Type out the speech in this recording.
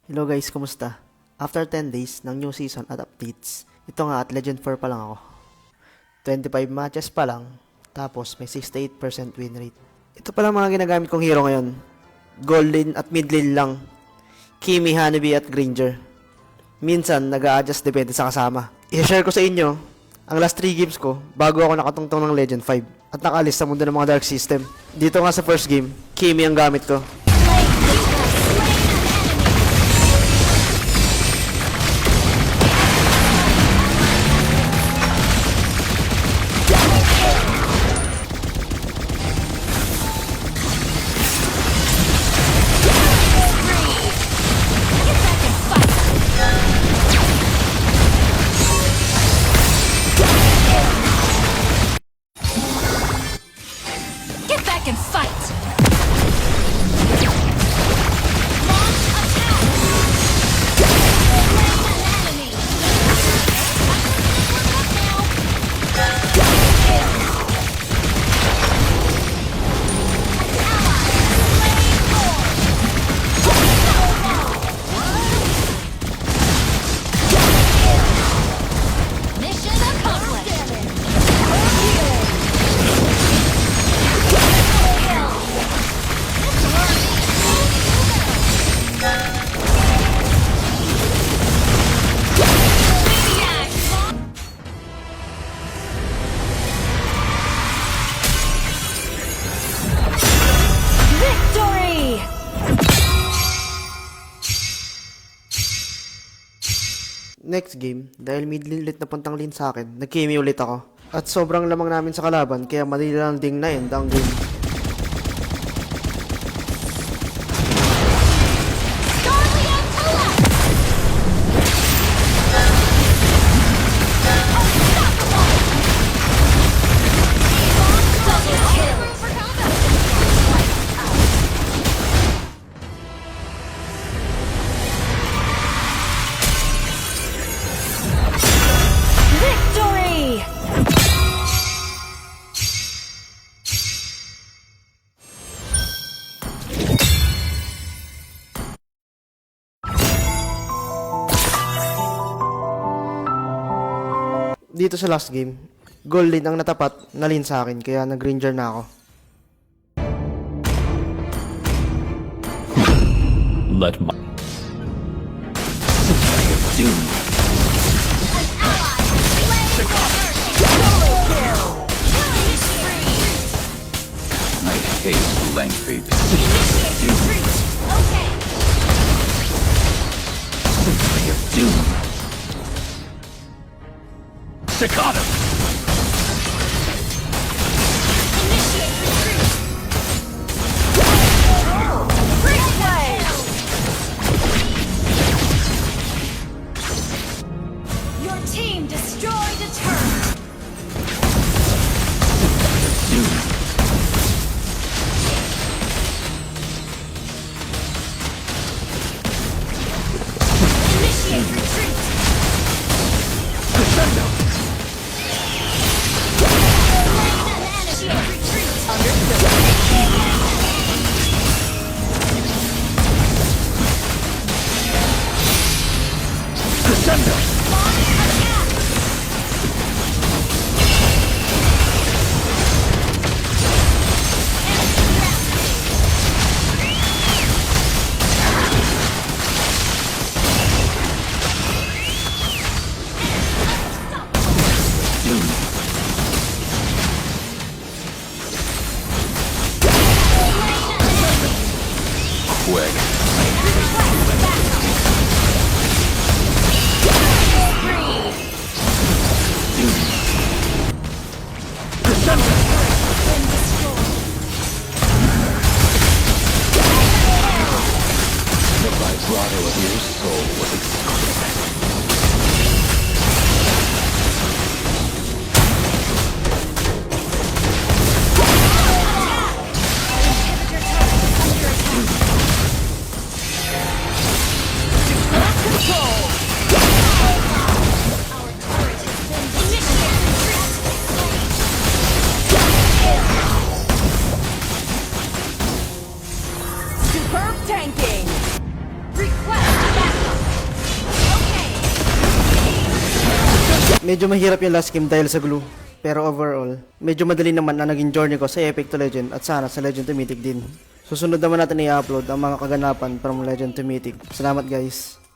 Hello guys, kumusta? After 10 days ng new season at updates, ito nga at Legend 4 pa lang ako. 25 matches pa lang, tapos may 68% win rate. Ito pa lang mga ginagamit kong hero ngayon. Gold lane at mid lane lang. Kimi, Hanabi at Granger. Minsan, nag-a-adjust depende sa kasama. I-share ko sa inyo ang last 3 games ko bago ako nakatungtong ng Legend 5 at nakaalis sa mundo ng mga dark system. Dito nga sa first game, Kimi ang gamit ko. Get back and fight! Mission accomplished! Victory! Next game, dahil mid lane ulit na puntang lane sa akin, nag-Kimi ulit ako. At sobrang lamang namin sa kalaban, kaya madali lang ding na-end ang game. Guardian to left! Double kill! For combo! Victory! Dito sa last game, gold lane ang natapat na lane sa akin, kaya nag-Granger na ako. Let my doom. I hate lengthy. Doom. Staccato. Your team destroyed a turret. Doom. Initiate retreat. Crescendo. Initiate retreat. Understood. Crescendo. Doom. Quick. Doom. Crescendo. The vibrato of your soul was exquisite. Superb tanking! Request Medyo mahirap yung last game dahil sa glue. Pero overall, medyo madali naman na naging journey ko sa Epic to Legend at sana sa Legend to Mythic din. Susunod naman natin i-upload ang mga kaganapan from Legend to Mythic. Salamat guys!